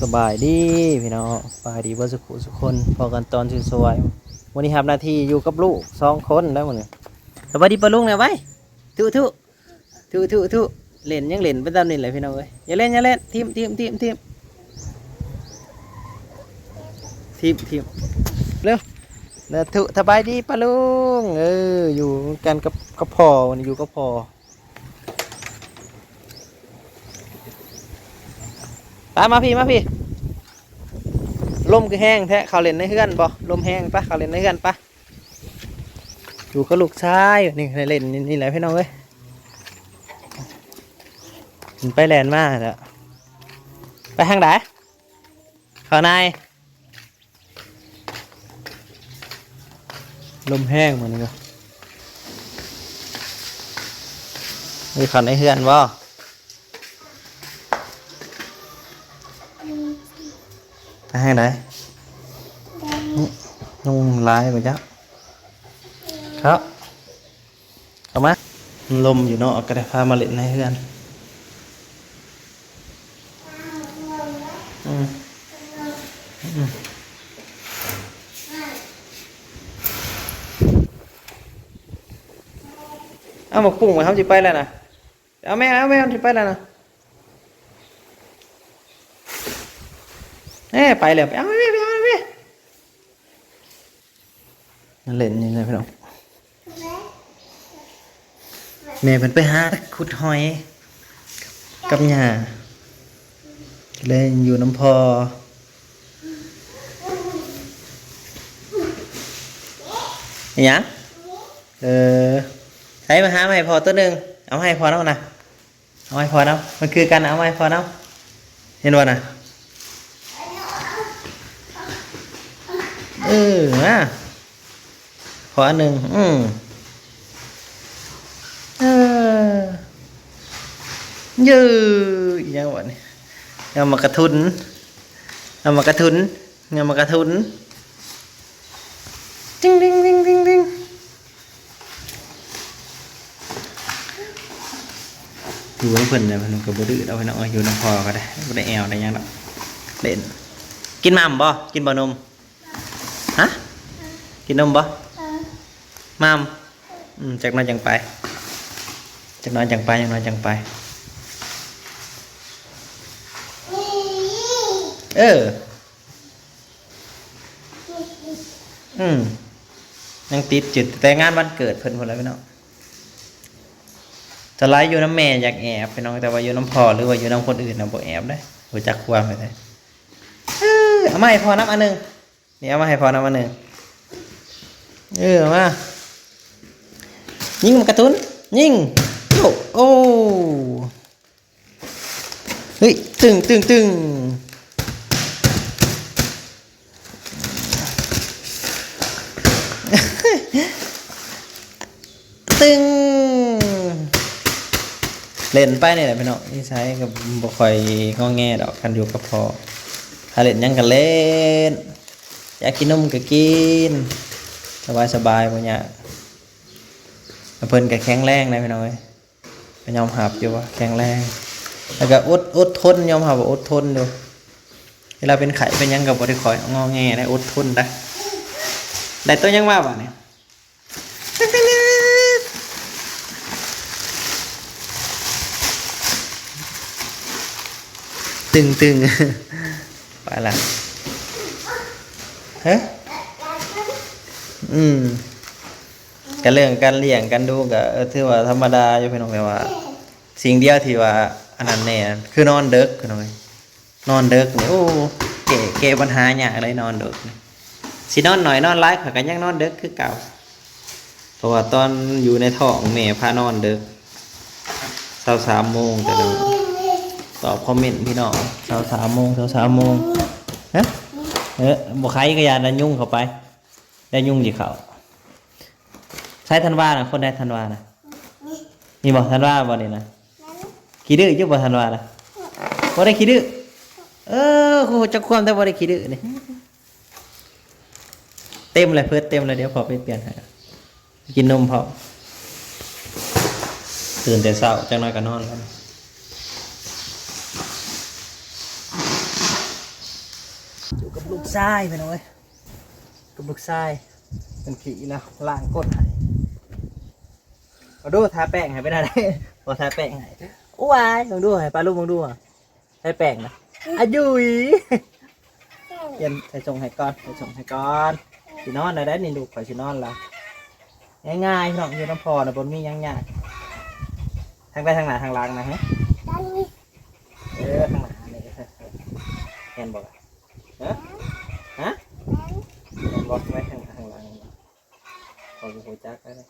สบายดีพี่น้องสบายดีเบ่สุขสุขคนพอกันตอนสวยๆวันนี้ทำหน้าที่อยู่กับลูก2 คนได้หมดเลยสบายดีปะลุงเนี่ยไว้ทุเล่นยังเล่นไปตามนี่แหละพี่น้องเอ้ยอย่าเล่นทีมเร็วแล้วทุสบายดีปะลุงอยู่กันกับพ่อวันนี้อยู่กับพ่อมาพี่ลมก็แห้งแท้เขาเล่นในเฮือนบ่ลมแห้งปะเขาเล่นในเฮือนปะอยู่กับลูกชายนี่เล่นนี่แหละพี่น้องเอ้ยมันไปแลนมาแล้วไปทางไหนเขานายลมแห้งเหมือนกันมีเขาในเฮือนบ่ไปทางไหนนุ่งลายไปจ้ะครับเอามาลมอยู่เนาะก็ได้พามาเล่นในเฮือนเอาหมกปุ่งมาทำจิไปแล้วนะเอาแม่จิไปแล้วนะไปเลยไปเอาไม่นั่นเล่นนี่เลยพี่น้องแม่เพิ่นไปหาขุดหอยกับหญ้าเลยอยู่น้ำพออย่างใช้มาหาให้พอตัวหนึ่งเอาให้พอแล้วนะเอาให้พอแล้วมันคือกันเอาให้พอแล้วเห็นว่านะนะพออันหนึ่งยืดยังวะนี่ยังมากระทุนติ้งอยู่น้ำเพิ่นเนี่ยมันก็บ่ดื้อเอาไปน้องอยู่น้ำพอก็ได้บ่ได้แอวได้ยังดอกเล่นกินหม่ำบ่กินบ่นมฮะกินนมบ่ม่ำจากนั้นจังไปยังติดจุดแต่งานวันเกิดเพิ่นพุ่นแล้วพี่น้องจะไล่อยู่น้ำแม่อยากแอบพี่น้องแต่ว่าอยู่น้ำพ่อหรือว่าอยู่น้ำคนอื่นน่ะบ่แอบได้บ่จักความไปได้เอามาให้พ่อน้ำอันนึงนี่เอามาให้พ่อน้ำอันนึงเอามายิงมันกระตุ้นยิงโอ้เฮ้ยตึงตึงเล่นไปเนี่ยแหละพี่น้องนี่ใช้กับบ่ค่อยงอแงดอกกันอยู่กับพอถ้าเล่นยังกันเล่นอยากกินนมก็กินสบายบ่เนี่ยเพิ่นก็แข็งแรงนะพี่น้องก็ยอมหับอยู่ว่าแข็งแรงแล้วก็อดทนยอมหับว่าอดทนดูเวลาเป็นไข้เป็นยังกับบ่ได้คอยงอแงได้อดทนได้ตัวยังมาบ่เนี่ยตึงไปละกันเรื่องการเลี้ยงกันดูก็ถือว่าธรรมดาอยู่พี่น้องแต่ว่าสิ่งเดียวที่ว่าอันนั้นแน่คือนอนดึกพี่น้องนอนดึกนี่โอ้เก๋ปัญหาอย่างไรนอนดึกสินอนหน่อยนอนไลฟ์ก็ยังนอนดึกคือเก่าเพราะว่าตอนอยู่ในท้องแม่พานอนดึก23 โมงแต่เราตอบคอมเมนต์พี่น้อง23 โมงฮะบ่ใครก็อย่าดันยุ่งเข้าไปได้ยุ่งสิเขาใช้ธันวานะคนได้ธันวานะมีบอกธันวาบ่นี่นะขี้ดื้อยุ่งบ่ธันวานะบ่ได้ขี้ดื้อโหจะความแต่บ่ได้ขี้ดื้อนี่เต็มเลยเพิ่มเต็มเลยเดี๋ยวพอไปเปลี่ยนให้กินนมพอตื่นแต่เช้าจังน้อยก็นอนแล้ว อยู่กับลูกชายไปหน่อยกับลูกชายเป็นขี่แล้วล้างก้นให้มาดูทาแป้งให้ไปได้พอทาแป้งให้อ้วยลองดูให้ป้าลูกลองดูอ่ะใช้แป้งนะอายุยเย็นใส่ส่งให้ก่อนใส่ส่งให้ก่อนสินอนได้นี่ลูกไปสินอนละง่ายๆพี่น้องอยู่น้ำพอนะบนมียังยากทางได้ทางไหนทางล่างนะฮะทางหน้านี่เห็นบอกฮะเห็นบอกไว้ทางล่างพอจะหัวจักได้เลย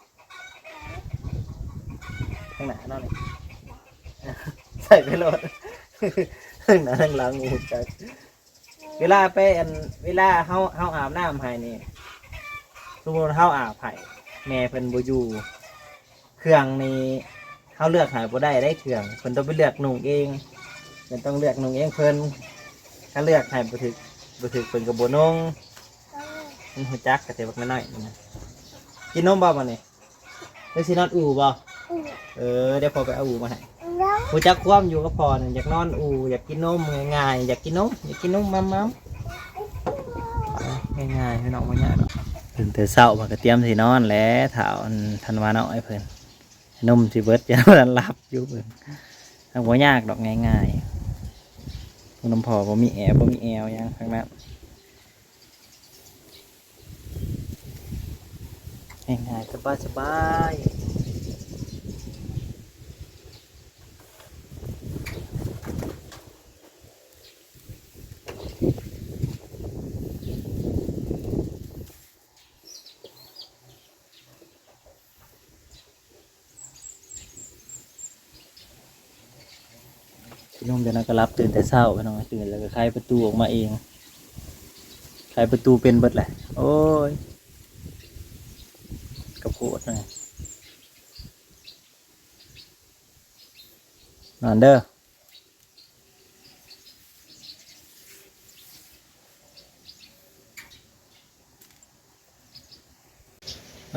ทางหน้าเนาะนี่ใส่ไปโหลดทางหน้าทางล่างหัวจักเวลาไปเวลาเฮาอาบน้ำให้นี่สมมติเฮาอาบให้แม่เพิ่นบ่อยู่เครื่องนี้เฮาเลือกหาบ่ได้เครื่องเพิ่นต้องไปเลือกนุ่งเองเพิ่นต้องเลือกนุ่งเองเพิ่นถ้าเลือกให้บ่ถึกเพิ่นก็บ่นุ่งมันฮู้จักก็แต่บักน้อยๆนะกินนมบ่บัดนี้หรือสินอนอู่บ่เดี๋ยวพอไปเอาอู่มาให้ฮู้จักความอยู่กับพ่อนั่นอยากนอนอู่อยากกินนมง่ายๆอยากกินนมมัมง่ายๆพี่น้องบ่ยากดอกตื่นแต่เช้ามันก็เตรียมสินอนแล้วถาวทันวาน้อยเพิ่นนมสิเบิดยังบ่หลับอยู่เพิ่นทางบ่ยากดอกง่ายๆคุณน้ำพอบ่มีแอร์บ่มีแอลหยังข้างนั้นง่ายๆสบายพี่น้องเดี๋ยวนั้นก็รับตื่นแต่เช้าพี่น้องตื่นแล้วก็ไขประตูออกมาเองไขประตูเป็นเบิดแหละโอ้ยกระโปดหน่อยนอนเด้อ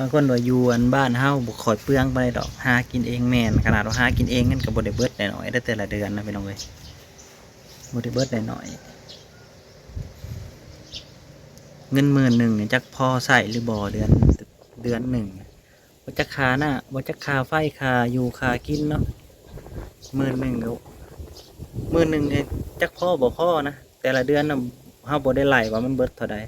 บางคนว่าอยู่อันบ้านเฮาบ่ค่อยเปลืองปานใดดอกหากินเองแม่นขนาดว่าหากินเองนั่นก็บ่ได้เบิดได้น้อยได้แต่ละเดือนนะพี่น้องเอ้ยบ่ได้เบิดได้น้อยเงิน10,000นี่จักพอใช้หรือบ่เดือนหนึ่งบ่จักค่าหน้าบ่จักค่าไฟค่าอยู่ค่ากินเนาะ10,000ก็10,000นี่จักพอบ่พอนะแต่ละเดือนน่ะเฮาบ่ได้ไล่ว่ามันเบิดเท่าใด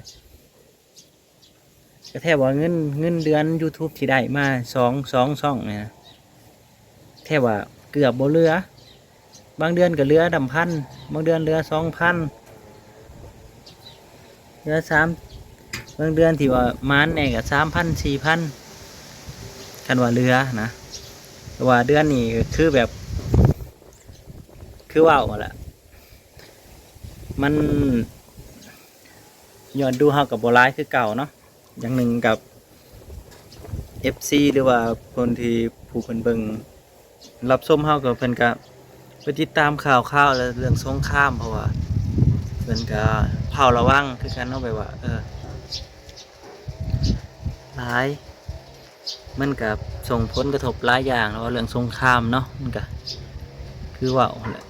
ก็แทบว่าเงินเดือน YouTube ที่ได้มา2ช่องเนี่ยนะแทบว่าเกือบบ่เหลือบางเดือนก็เหลือดำพันบางเดือนเหลือ2,000เหลือ3บางเดือนที่ว่ามันแน่ก็3,000 4,000คันว่าเหลือนะแต่ว่าเดือนนี้คือแบบคือว่าวแหละมันย้อนดูเฮากับบ่หลายคือเก่าเนาะอย่างหนึ่งกับ FC หรือว่าคนที่ผู้เพิ่นเบิ่งรับชมเฮากับเพิ่นก็ไปติดตามข่าวแล้วเรื่องสงครามเพราะว่าเพิ่นก็เฝ้าระวังคือกันเนาะแบบว่าหลายมันก็ส่งผลกระทบหลายอย่างเนาะเรื่องสงครามเนาะมันก็คือว่าแหละ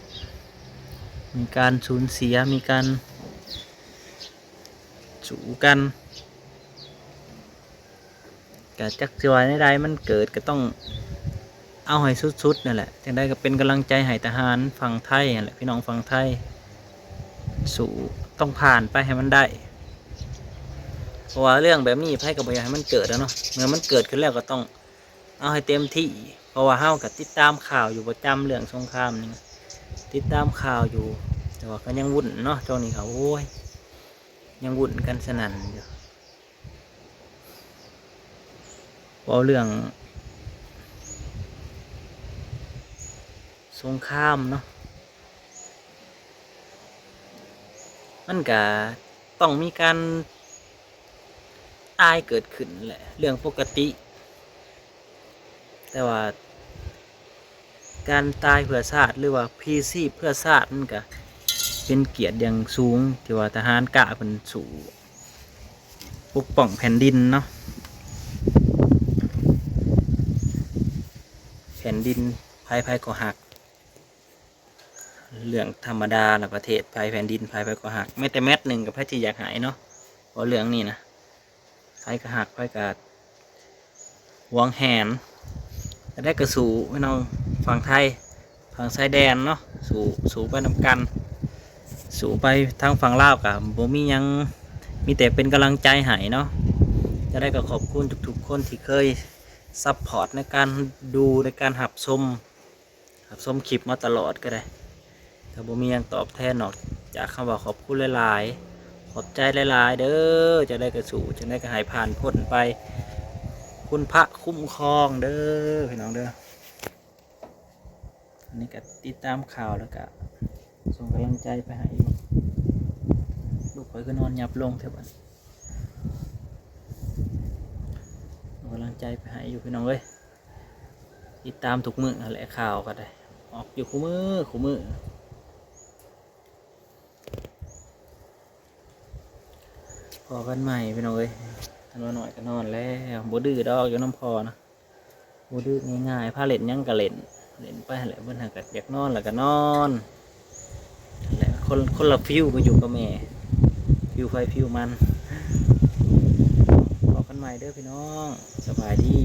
มีการสูญเสียมีการสู้กันก็จักสิว่าใดๆมันเกิดก็ต้องเอาให้สุดๆนั่นแหละจังได้ก็เป็นกำลังใจให้ทหารฝั่งไทยนั่นแหละพี่น้องฝั่งไทยสู้ต้องผ่านไปให้มันได้เพราะว่าเรื่องแบบนี้ไพ่กับบ่อยากให้มันเกิดแล้วเนาะเมื่อมันเกิดขึ้นแล้วก็ต้องเอาให้เต็มที่เพราะว่าเฮากับติดตามข่าวอยู่ประจำเรื่องสงครามนี่ติดตามข่าวอยู่แต่ว่าก็ยังวุ่นเนาะช่วงนี้เขาโอ้ยยังวุ่นกันสนั่นอยู่เพราะเรื่องสงครามเนาะมันก็ต้องมีการตายเกิดขึ้นแหละเรื่องปกติแต่ว่าการตายเพื่อชาติหรือว่าพีซีเพื่อชาติมันก็เป็นเกียรติอย่างสูงที่ว่าทหารกะเป็นสู่ปกป้องแผ่นดินเนาะแผ่นดินภัยก็หัก เรื่องธรรมดาละประเทศภัยแผ่นดินภัยไปก็หักไม่แต่แมตหนึ่งกับไพ่ที่อยากหายเนาะเพราะเรื่องนี้นะไพ่ก็หักไพ่ก็หวงแหนจะได้กระสู่พี่น้องฝั่งไทยฝั่งชายแดนเนาะสู่ไปนำกันสู่ไปทางฝั่งลาวกับบ่มียังมีแต่เป็นกำลังใจให้เนาะจะได้ก็ขอบคุณทุกๆคนที่เคยซัพพอร์ตในการดูในการหับชมคลิปมาตลอดก็ได้แต่บ่มียังตอบแทนนอกจากคำว่าขอบคุณหลายๆขอบใจหลายๆเด้อจะได้กระสู่จะได้ก็หายผ่านพ้นไปคุณพระคุ้มครองเด้อพี่น้องเด้ออันนี้ก็ติดตามข่าวแล้วก็ส่งกำลังใจไปให้ลูกคอยก็นอนยับลงเถอะบัดส่งกำลังใจไปให้อยู่พี่น้องเอ้ยติดตามทุกมื้อนั่นแหละข่าวก็ได้ออกอยู่คู่มือพอกันใหม่พี่น้องเอ้ยนอนหน่อยก็นอนแล้วบ่ดื้อดอกอยู่น้ำพอนะบ่ดื้อง่ายๆพาเล่นยังก็เล่นไปแหละเพิ่นหาก็อยากนอนแล้วก็นอนนั่นแหละคนละฟิวมาอยู่กับแม่ฟิวไฟฟิวมันพอกันใหม่เด้อพี่น้องสบายดี